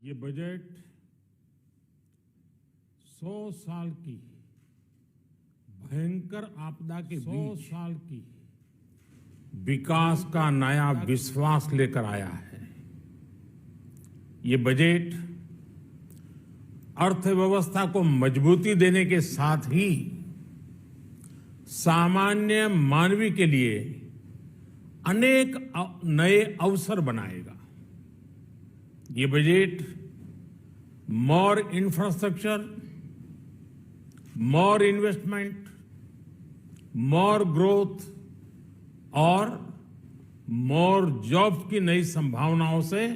ये बजट 100 साल की भयंकर आपदा के 100 साल की विकास का नया विश्वास लेकर आया है। ये बजट अर्थव्यवस्था को मजबूती देने के साथ ही सामान्य मानवी के लिए अनेक नए अवसर बनाएगा। ये बजट मोर इंफ्रास्ट्रक्चर, मोर इन्वेस्टमेंट, मोर ग्रोथ और मोर जॉब्स की नई संभावनाओं से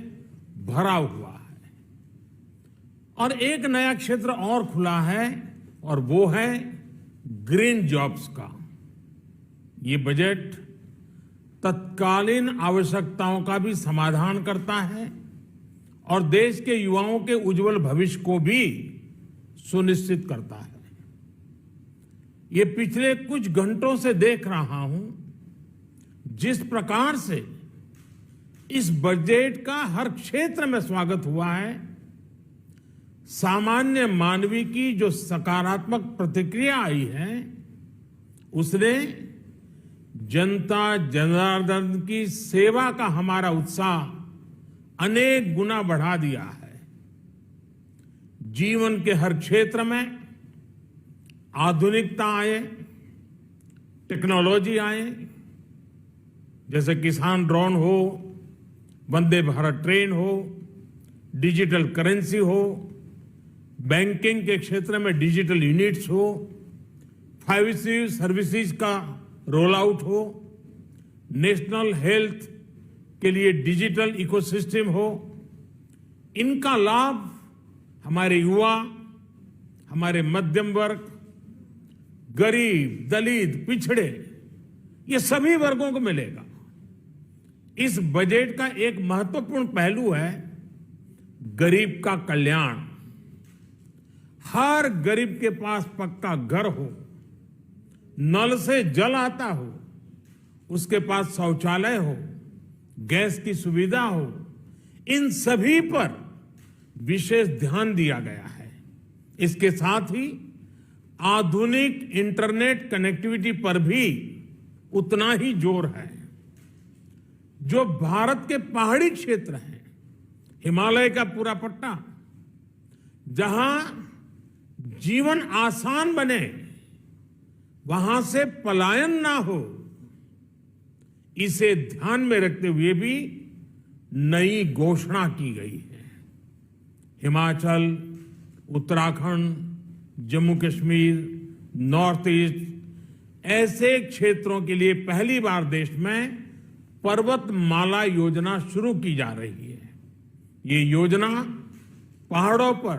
भरा हुआ है। और एक नया क्षेत्र और खुला है और वो है ग्रीन जॉब्स का। ये बजट तत्कालीन आवश्यकताओं का भी समाधान करता है और देश के युवाओं के उज्जवल भविष्य को भी सुनिश्चित करता है। ये पिछले कुछ घंटों से देख रहा हूं जिस प्रकार से इस बजट का हर क्षेत्र में स्वागत हुआ है। सामान्य मानवी की जो सकारात्मक प्रतिक्रिया आई है उसने जनता जनार्दन की सेवा का हमारा उत्साह अनेक गुना बढ़ा दिया है। जीवन के हर क्षेत्र में आधुनिकता आए, टेक्नोलॉजी आए, जैसे किसान ड्रोन हो, वंदे भारत ट्रेन हो, डिजिटल करेंसी हो, बैंकिंग के क्षेत्र में डिजिटल यूनिट्स हो, 5G सर्विसेज का रोल आउट हो, नेशनल हेल्थ के लिए डिजिटल इकोसिस्टम हो। इनका लाभ हमारे युवा, हमारे मध्यम वर्ग, गरीब, दलित, पिछड़े, ये सभी वर्गों को मिलेगा। इस बजट का एक महत्वपूर्ण पहलू है गरीब का कल्याण। हर गरीब के पास पक्का घर हो, नल से जल आता हो, उसके पास शौचालय हो, गैस की सुविधा हो, इन सभी पर विशेष ध्यान दिया गया है। इसके साथ ही आधुनिक इंटरनेट कनेक्टिविटी पर भी उतना ही जोर है। जो भारत के पहाड़ी क्षेत्र हैं, हिमालय का पूरा पट्टा, जहां जीवन आसान बने, वहां से पलायन ना हो, इसे ध्यान में रखते हुए भी नई घोषणा की गई है। हिमाचल, उत्तराखंड, जम्मू कश्मीर, नॉर्थ ईस्ट ऐसे क्षेत्रों के लिए पहली बार देश में पर्वतमाला योजना शुरू की जा रही है। ये योजना पहाड़ों पर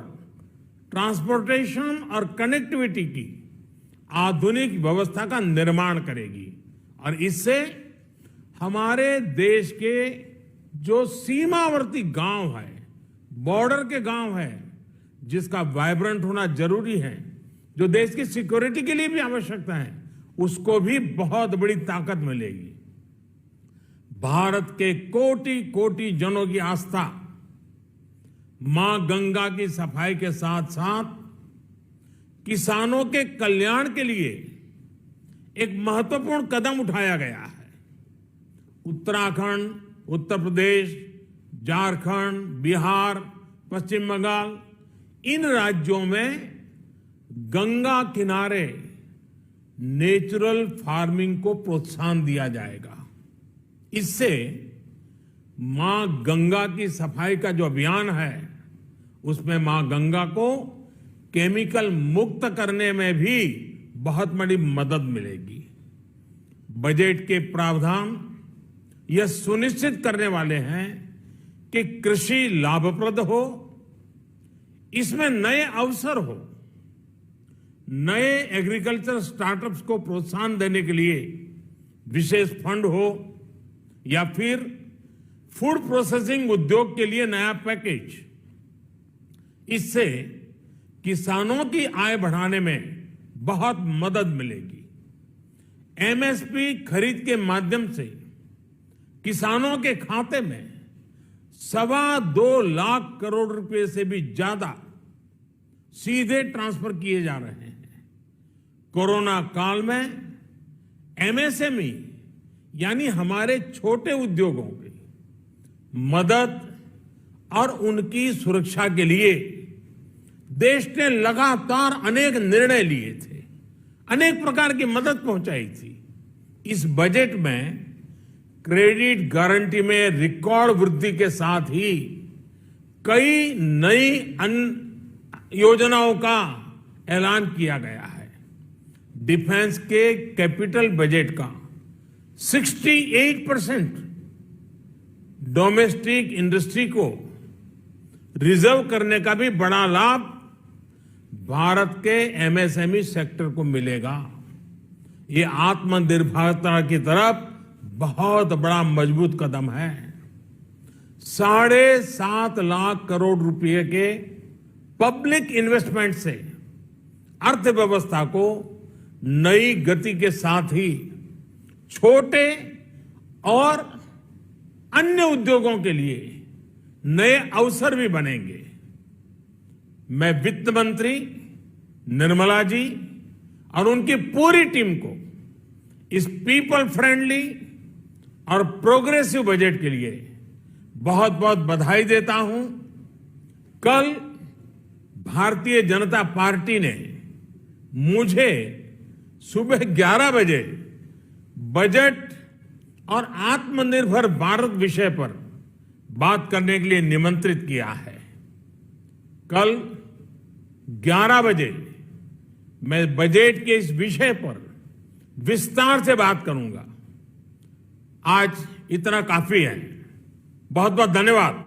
ट्रांसपोर्टेशन और कनेक्टिविटी की आधुनिक व्यवस्था का निर्माण करेगी और इससे हमारे देश के जो सीमावर्ती गांव है, बॉर्डर के गांव है, जिसका वाइब्रेंट होना जरूरी है, जो देश की सिक्योरिटी के लिए भी आवश्यकता है, उसको भी बहुत बड़ी ताकत मिलेगी। भारत के कोटि कोटि जनों की आस्था मां गंगा की सफाई के साथ साथ किसानों के कल्याण के लिए एक महत्वपूर्ण कदम उठाया गया है। उत्तराखंड, उत्तर प्रदेश, झारखंड, बिहार, पश्चिम बंगाल, इन राज्यों में गंगा किनारे नेचुरल फार्मिंग को प्रोत्साहन दिया जाएगा। इससे मां गंगा की सफाई का जो अभियान है उसमें मां गंगा को केमिकल मुक्त करने में भी बहुत बड़ी मदद मिलेगी। बजट के प्रावधान यह सुनिश्चित करने वाले हैं कि कृषि लाभप्रद हो, इसमें नए अवसर हो, नए एग्रीकल्चर स्टार्टअप्स को प्रोत्साहन देने के लिए विशेष फंड हो या फिर फूड प्रोसेसिंग उद्योग के लिए नया पैकेज। इससे किसानों की आय बढ़ाने में बहुत मदद मिलेगी। एमएसपी खरीद के माध्यम से किसानों के खाते में 2.25 लाख करोड़ रुपए से भी ज्यादा सीधे ट्रांसफर किए जा रहे हैं। कोरोना काल में एमएसएमई यानी हमारे छोटे उद्योगों की मदद और उनकी सुरक्षा के लिए देश ने लगातार अनेक निर्णय लिए थे, अनेक प्रकार की मदद पहुंचाई थी। इस बजट में क्रेडिट गारंटी में रिकॉर्ड वृद्धि के साथ ही कई नई योजनाओं का ऐलान किया गया है। डिफेंस के कैपिटल बजट का 68% डोमेस्टिक इंडस्ट्री को रिजर्व करने का भी बड़ा लाभ भारत के एमएसएमई सेक्टर को मिलेगा। ये आत्मनिर्भरता की तरफ बहुत बड़ा मजबूत कदम है। 7.5 लाख करोड़ रुपए के पब्लिक इन्वेस्टमेंट से अर्थव्यवस्था को नई गति के साथ ही छोटे और अन्य उद्योगों के लिए नए अवसर भी बनेंगे। मैं वित्त मंत्री निर्मला जी और उनकी पूरी टीम को इस पीपल फ्रेंडली और प्रोग्रेसिव बजट के लिए बहुत बहुत बधाई देता हूं। कल भारतीय जनता पार्टी ने मुझे सुबह 11 बजे बजट और आत्मनिर्भर भारत विषय पर बात करने के लिए निमंत्रित किया है। कल 11 बजे मैं बजट के इस विषय पर विस्तार से बात करूंगा। आज इतना काफी है। बहुत बहुत धन्यवाद।